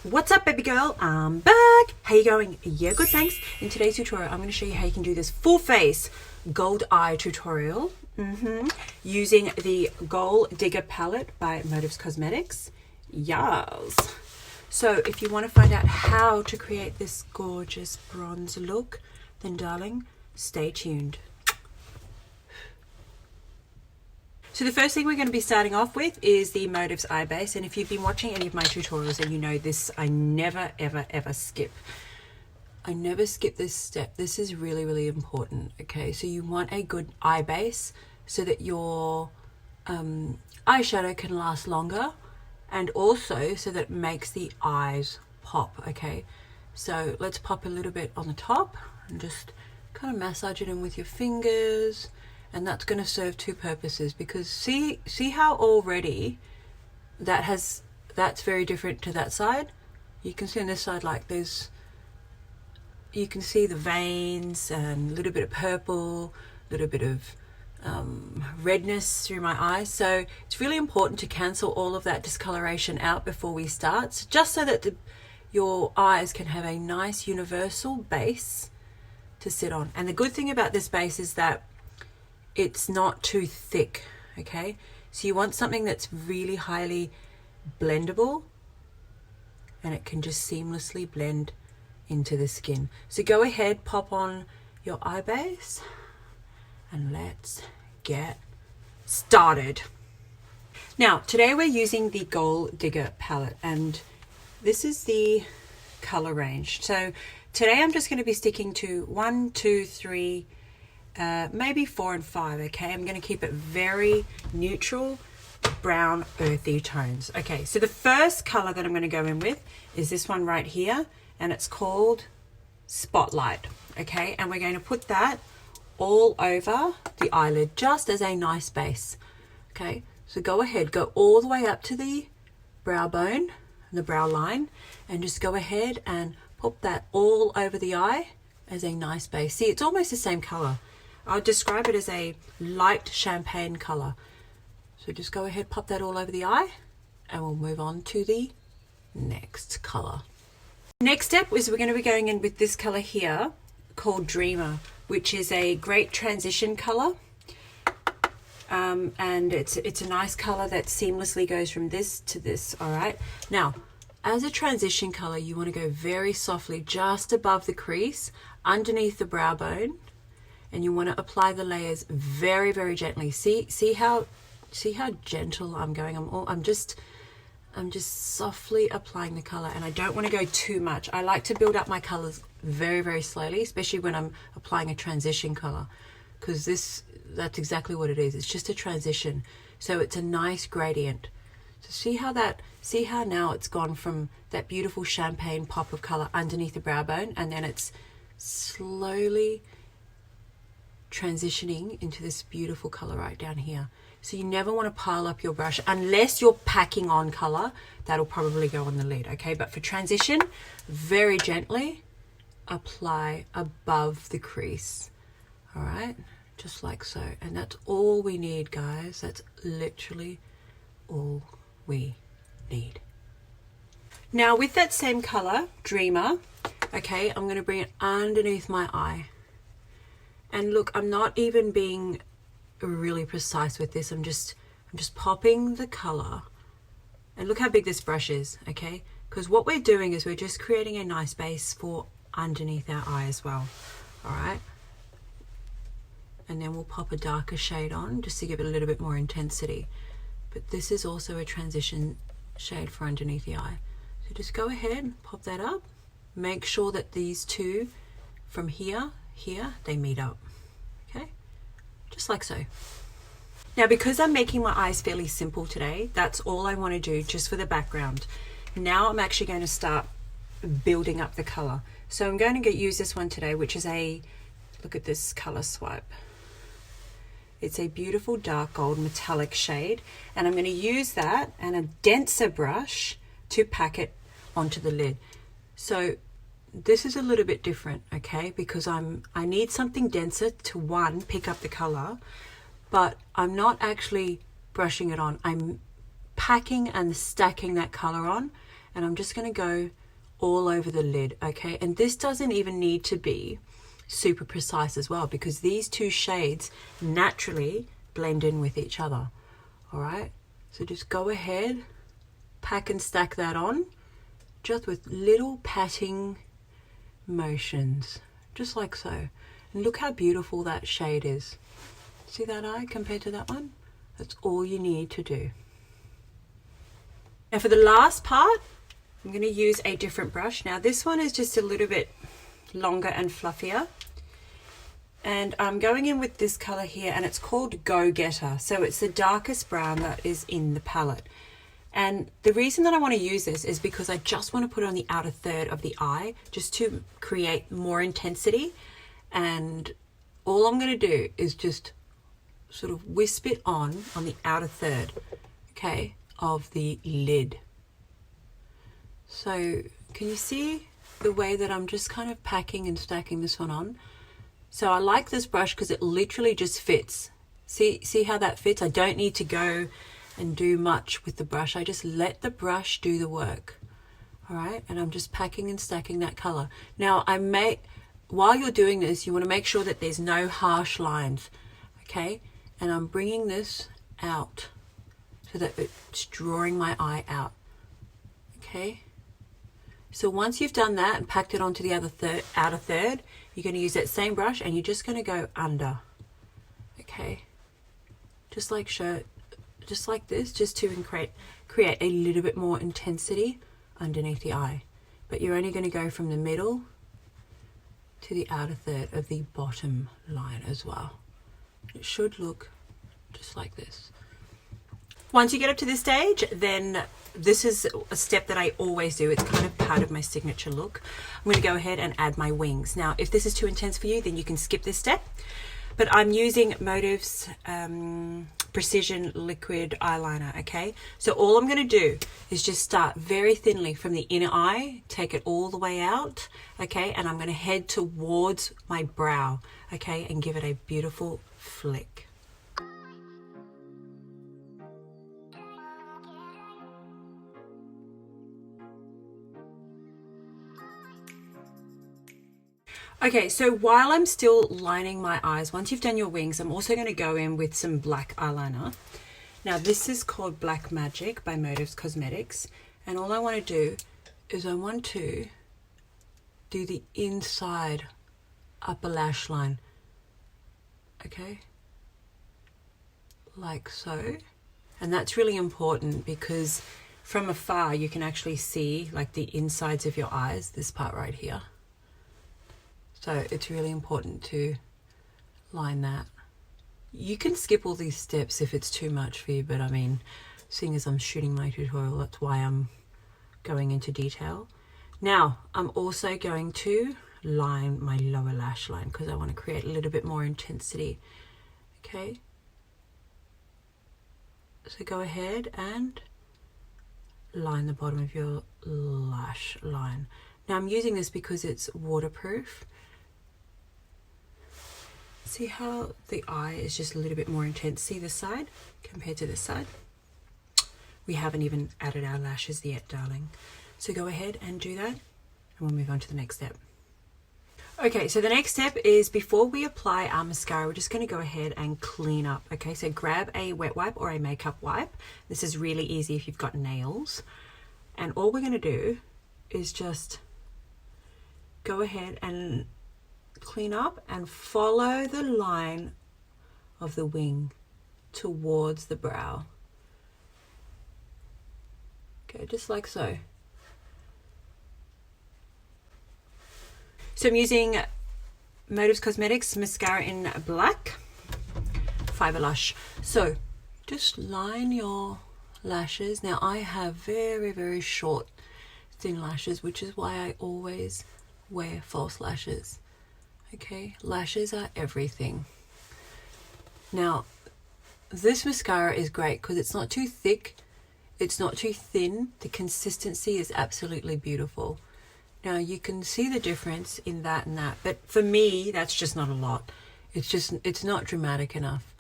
What's up, baby girl? I'm back. How you going? Yeah, good, thanks. In today's tutorial, I'm going to show you how you can do this full face gold eye tutorial using the Gold Digger palette by Motives Cosmetics. Yes. So if you want to find out how to create this gorgeous bronze look, then darling, stay tuned. So the first thing we're going to be starting off with is the Motives eye base, and if you've been watching any of my tutorials and you know this, I never ever skip. I never skip this step. This is really important. Okay, so you want a good eye base so that your eyeshadow can last longer, and also so that it makes the eyes pop. Okay, so let's pop a little bit on the top and just kind of massage it in with your fingers. And that's going to serve two purposes, because see how already that's very different to that side. You can see on this side, like you can see the veins and a little bit of purple, a little bit of redness through my eyes. So it's really important to cancel all of that discoloration out before we start, just so that your eyes can have a nice universal base to sit on. And the good thing about this base is that it's not too thick. Okay, so you want something that's really highly blendable and it can just seamlessly blend into the skin. So go ahead, pop on your eye base and let's get started. Now today we're using the Gold Digger palette, and this is the color range. So today I'm just going to be sticking to 1, 2, 3, maybe 4 and 5. Okay, I'm going to keep it very neutral, brown, earthy tones. Okay, so the first color that I'm going to go in with is this one right here, and it's called Spotlight. Okay, and we're going to put that all over the eyelid just as a nice base. Okay, so go ahead, go all the way up to the brow bone, the brow line, and just go ahead and pop that all over the eye as a nice base. See, it's almost the same color. I'll describe it as a light champagne color. So just go ahead, pop that all over the eye, and we'll move on to the next color. Next step is we're going to be going in with this color here called Dreamer, which is a great transition color. And it's a nice color that seamlessly goes from this to this. All right. Now, as a transition color, you want to go very softly just above the crease, underneath the brow bone. And you want to apply the layers very gently. See how gentle I'm going. I'm just softly applying the color, and I don't want to go too much. I like to build up my colors very slowly, especially when I'm applying a transition color, because that's exactly what it is. It's just a transition, so it's a nice gradient. So see how now it's gone from that beautiful champagne pop of color underneath the brow bone, and then it's slowly transitioning into this beautiful color right down here. So you never want to pile up your brush unless you're packing on color. That'll probably go on the lid. Okay, but for transition, very gently apply above the crease. All right, just like so. And that's all we need, guys. That's literally all we need. Now with that same color, Dreamer, okay, I'm going to bring it underneath my eye. And look, I'm not even being really precise with this. I'm just popping the color. And look how big this brush is, okay? Because what we're doing is we're just creating a nice base for underneath our eye as well. All right? And then we'll pop a darker shade on just to give it a little bit more intensity. But this is also a transition shade for underneath the eye. So just go ahead, pop that up. Make sure that these two from here, they meet up. Okay, just like so. Now because I'm making my eyes fairly simple today, that's all I want to do just for the background. Now I'm actually going to start building up the color. So I'm going to use this one today, which is look at this color swipe. It's a beautiful dark gold metallic shade, and I'm going to use that and a denser brush to pack it onto the lid. So this is a little bit different, okay, because I need something denser to pick up the color, but I'm not actually brushing it on. I'm packing and stacking that color on, and I'm just going to go all over the lid, okay? And this doesn't even need to be super precise as well, because these two shades naturally blend in with each other. All right, so just go ahead, pack and stack that on, just with little patting motions, just like so. And look how beautiful that shade is. See that eye compared to that one? That's all you need to do. Now for the last part, I'm going to use a different brush. Now this one is just a little bit longer and fluffier. And I'm going in with this color here, and it's called Go Getter. So it's the darkest brown that is in the palette. And the reason that I want to use this is because I just want to put it on the outer third of the eye, just to create more intensity. And all I'm going to do is just sort of wisp it on the outer third, okay, of the lid. So can you see the way that I'm just kind of packing and stacking this one on? So I like this brush because it literally just fits. See how that fits? I don't need to go and do much with the brush. I just let the brush do the work. All right, and I'm just packing and stacking that color. Now while you're doing this, you want to make sure that there's no harsh lines, okay? And I'm bringing this out so that it's drawing my eye out, okay? So once you've done that and packed it onto the outer third, you're going to use that same brush and you're just going to go under, okay? Just like this, just to create a little bit more intensity underneath the eye. But you're only going to go from the middle to the outer third of the bottom line as well. It should look just like this. Once you get up to this stage, then this is a step that I always do. It's kind of part of my signature look. I'm going to go ahead and add my wings. Now, if this is too intense for you, then you can skip this step. But I'm using Motive's Precision Liquid Eyeliner, okay? So all I'm going to do is just start very thinly from the inner eye, take it all the way out, okay? And I'm going to head towards my brow, okay? And give it a beautiful flick. Okay, so while I'm still lining my eyes, once you've done your wings, I'm also going to go in with some black eyeliner. Now this is called Black Magic by Motives Cosmetics, and all I want to do is I want to do the inside upper lash line, okay, like so. And that's really important because from afar you can actually see like the insides of your eyes, this part right here. So it's really important to line that. You can skip all these steps if it's too much for you, but I mean, seeing as I'm shooting my tutorial, that's why I'm going into detail. Now, I'm also going to line my lower lash line because I want to create a little bit more intensity, okay? So go ahead and line the bottom of your lash line. Now I'm using this because it's waterproof. See how the eye is just a little bit more intense? See this side compared to this side? We haven't even added our lashes yet, darling. So go ahead and do that, and we'll move on to the next step. Okay, so the next step is before we apply our mascara, we're just going to go ahead and clean up. Okay, so grab a wet wipe or a makeup wipe. This is really easy if you've got nails. And all we're going to do is just go ahead and clean up and follow the line of the wing towards the brow. Okay, just like so. So I'm using Motives Cosmetics mascara in black, Fiber Lush. So just line your lashes. Now I have very, very short, thin lashes, which is why I always wear false lashes. Okay, lashes are everything. Now, this mascara is great because it's not too thick, it's not too thin. The consistency is absolutely beautiful. Now, you can see the difference in that and that, but for me, that's just not a lot. It's not dramatic enough.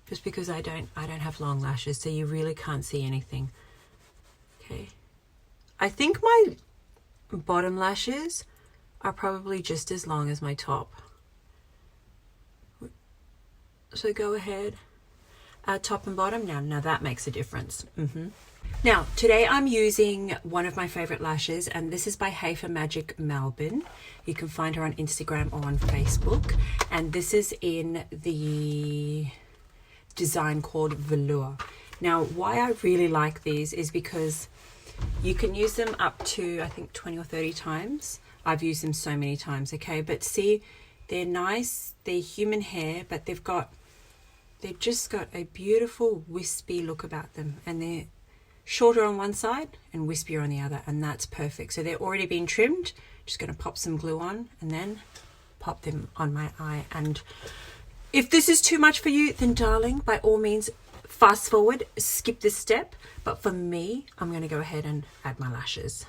Just because I don't have long lashes, so you really can't see anything. Okay, I think my bottom lashes are probably just as long as my top. So go ahead, add top and bottom. Now that makes a difference. Now, today I'm using one of my favorite lashes, and this is by Hafer Magic Melbourne. You can find her on Instagram or on Facebook. And this is in the design called Velour. Now, why I really like these is because you can use them up to, I think, 20 or 30 times. I've used them so many times, okay? But see, they're nice, they're human hair, but they've just got a beautiful wispy look about them, and they're shorter on one side and wispier on the other, and that's perfect. So they're already been trimmed. Just going to pop some glue on and then pop them on my eye. And if this is too much for you, then darling, by all means, fast forward, skip this step. But for me, I'm going to go ahead and add my lashes.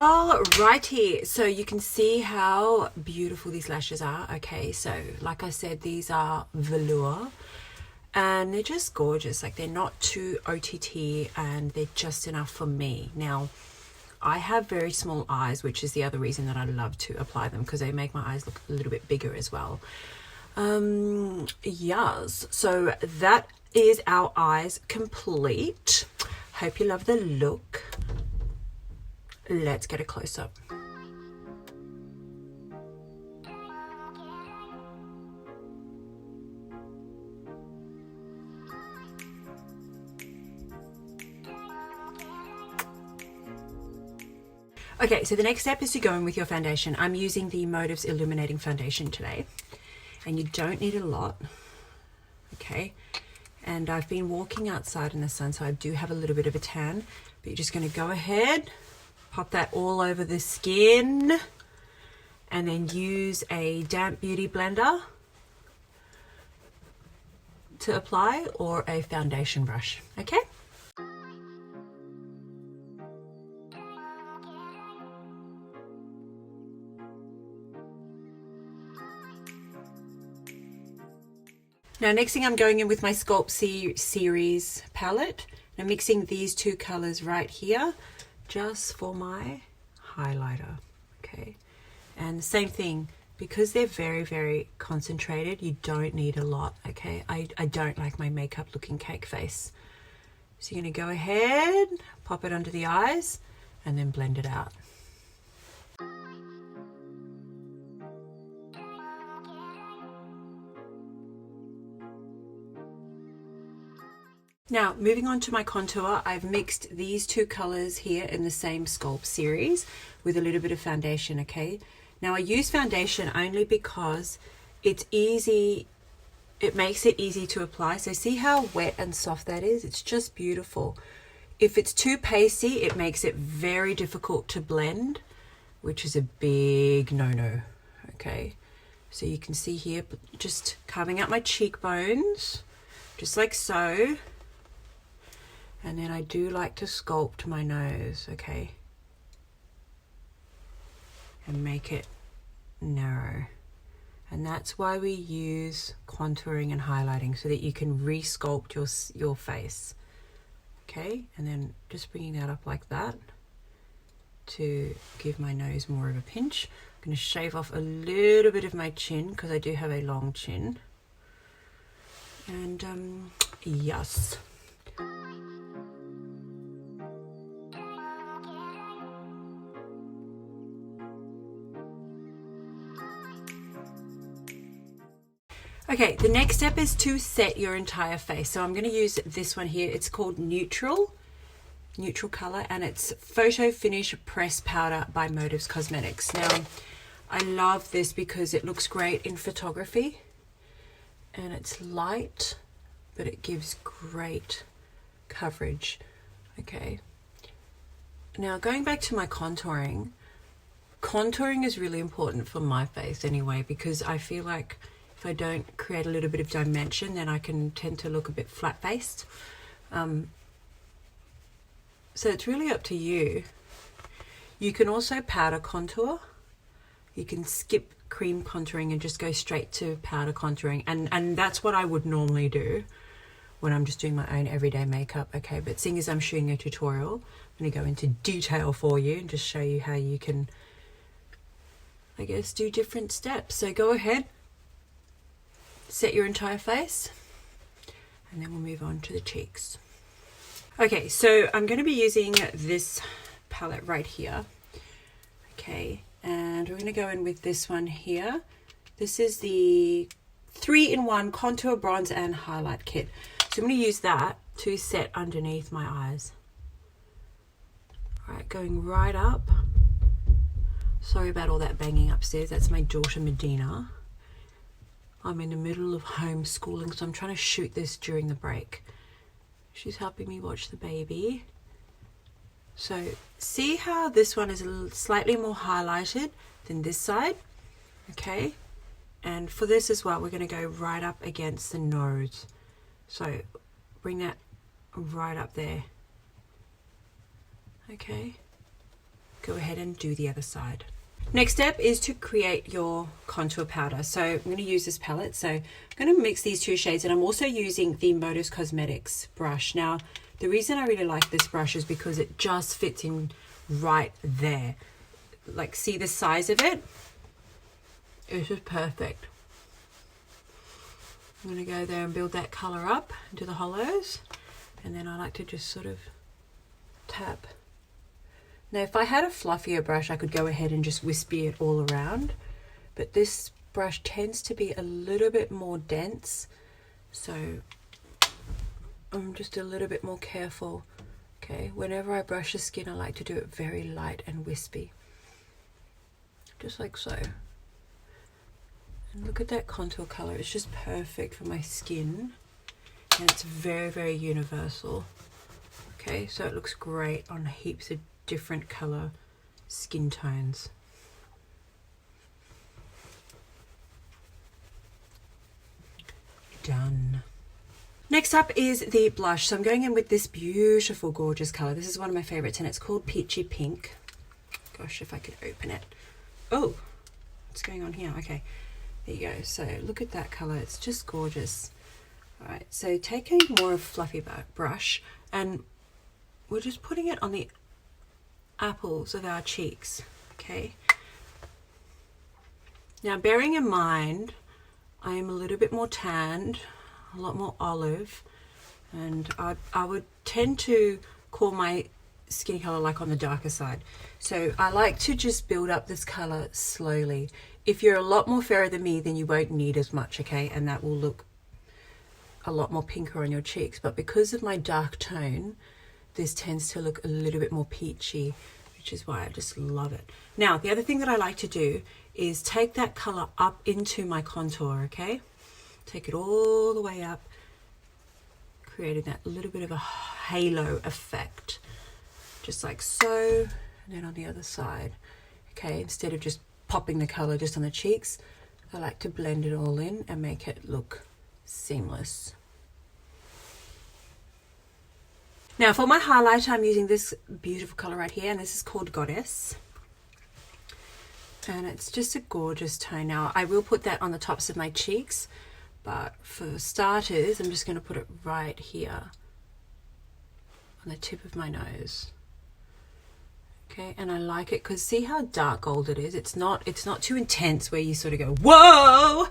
Alrighty, so you can see how beautiful these lashes are. Okay, so like I said, these are velour and they're just gorgeous. Like, they're not too OTT and they're just enough for me. Now, I have very small eyes, which is the other reason that I love to apply them, because they make my eyes look a little bit bigger as well. Yes, so that is our eyes complete. Hope you love the look. Let's get a close-up. Okay, so the next step is to go in with your foundation. I'm using the Motives Illuminating Foundation today, and you don't need a lot, okay? And I've been walking outside in the sun, so I do have a little bit of a tan, but you're just going to go ahead, pop that all over the skin, and then use a damp beauty blender to apply, or a foundation brush, okay? Now, next thing, I'm going in with my Sculpt Series palette. I'm mixing these two colors right here just for my highlighter, okay? And the same thing, because they're very, very concentrated, you don't need a lot, okay? I don't like my makeup looking cake face. So you're gonna go ahead, pop it under the eyes, and then blend it out. Now, moving on to my contour, I've mixed these two colors here in the same Sculpt series with a little bit of foundation, okay? Now, I use foundation only because it's easy, it makes it easy to apply. So see how wet and soft that is? It's just beautiful. If it's too pasty, it makes it very difficult to blend, which is a big no-no, okay? So you can see here, just carving out my cheekbones, just like so. And then I do like to sculpt my nose, okay? And make it narrow. And that's why we use contouring and highlighting, so that you can re-sculpt your face, okay? And then just bringing that up like that to give my nose more of a pinch. I'm going to shave off a little bit of my chin because I do have a long chin. And yes. Okay, the next step is to set your entire face. So I'm going to use this one here. It's called Neutral Color, and it's Photo Finish Press Powder by Motives Cosmetics. Now, I love this because it looks great in photography, and it's light, but it gives great coverage. Okay. Now, going back to my contouring is really important for my face anyway, because I feel like if I don't create a little bit of dimension, then I can tend to look a bit flat-faced. So it's really up to you. You can also powder contour. You can skip cream contouring and just go straight to powder contouring, and that's what I would normally do when I'm just doing my own everyday makeup. Okay, but seeing as I'm shooting a tutorial, I'm going to go into detail for you and just show you how you can, I guess, do different steps. So go ahead, set your entire face, and then we'll move on to the cheeks. Okay, so I'm going to be using this palette right here. Okay, and we're going to go in with this one here. This is the 3-in-1 contour, bronze and highlight kit. So I'm going to use that to set underneath my eyes. All right, going right up. Sorry about all that banging upstairs. That's my daughter Medina. I'm in the middle of homeschooling, so I'm trying to shoot this during the break. She's helping me watch the baby. So see how this one is slightly more highlighted than this side? Okay. And for this as well, we're going to go right up against the nose. So bring that right up there. Okay. Go ahead and do the other side. Next step is to create your contour powder. So I'm going to use this palette. So I'm going to mix these two shades, and I'm also using the Motives Cosmetics brush. Now, the reason I really like this brush is because it just fits in right there. Like, see the size of it? It's just perfect. I'm going to go there and build that color up into the hollows, and then I like to just sort of tap. Now, if I had a fluffier brush, I could go ahead and just wispy it all around, but this brush tends to be a little bit more dense, so I'm just a little bit more careful. Okay, whenever I brush the skin, I like to do it very light and wispy, just like so. And look at that contour color. It's just perfect for my skin, and it's very, very universal. Okay, so it looks great on heaps of different color skin tones. Done. Next up is the blush. So I'm going in with this beautiful, gorgeous color. This is one of my favorites, and it's called Peachy Pink. Gosh, if I could open it. Oh, what's going on here? Okay, there you go. So look at that color. It's just gorgeous. All right, so take a more fluffy brush, and we're just putting it on the apples of our cheeks. Okay, now bearing in mind I am a little bit more tanned, a lot more olive, and I would tend to call my skin color like on the darker side, so I like to just build up this color slowly. If you're a lot more fairer than me, then you won't need as much, okay, and that will look a lot more pinker on your cheeks, but because of my dark tone, this tends to look a little bit more peachy, which is why I just love it. Now, the other thing that I like to do is take that color up into my contour, okay? Take it all the way up, creating that little bit of a halo effect, just like so, and then on the other side. Okay, instead of just popping the color just on the cheeks, I like to blend it all in and make it look seamless. Now for my highlighter, I'm using this beautiful color right here, and this is called Goddess. And it's just a gorgeous tone. Now I will put that on the tops of my cheeks, but for starters, I'm just going to put it right here on the tip of my nose. Okay, and I like it because see how dark gold it is? It's not too intense where you sort of go, whoa!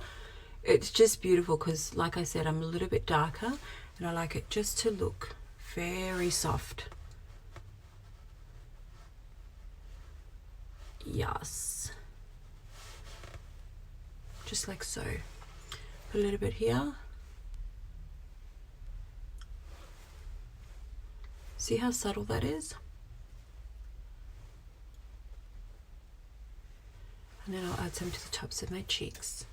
It's just beautiful because, like I said, I'm a little bit darker, and I like it just to look very soft. Yes. Just like so. Put a little bit here. See how subtle that is? And then I'll add some to the tops of my cheeks.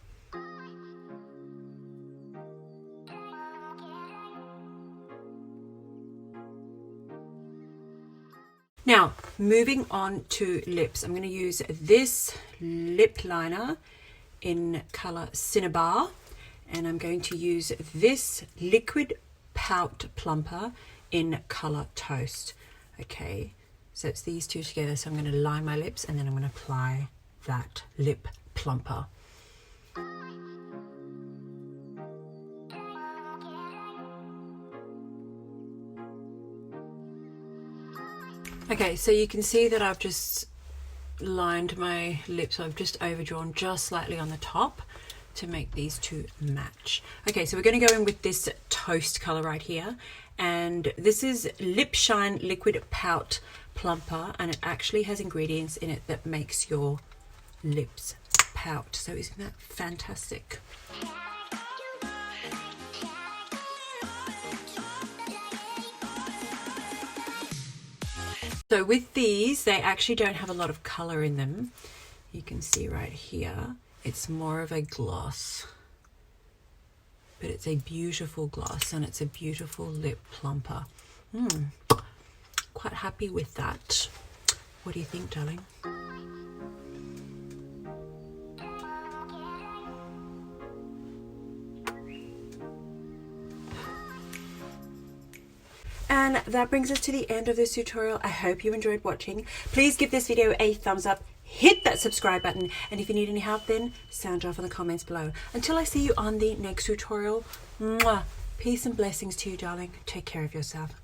Now, moving on to lips, I'm going to use this lip liner in color Cinnabar, and I'm going to use this liquid pout plumper in color Toast. Okay, so it's these two together, so I'm going to line my lips and then I'm going to apply that lip plumper. Okay, so you can see that I've just lined my lips. I've just overdrawn just slightly on the top to make these two match. Okay, so we're going to go in with this toast color right here, and this is Lip Shine Liquid Pout Plumper, and it actually has ingredients in it that makes your lips pout. So isn't that fantastic? So with these, they actually don't have a lot of color in them. You can see right here, it's more of a gloss, but it's a beautiful gloss and it's a beautiful lip plumper. Quite happy with that. What do you think, darling? And that brings us to the end of this tutorial. I hope you enjoyed watching. Please give this video a thumbs up, hit that subscribe button, and if you need any help, then sound off in the comments below. Until I see you on the next tutorial, mwah, peace and blessings to you, darling. Take care of yourself.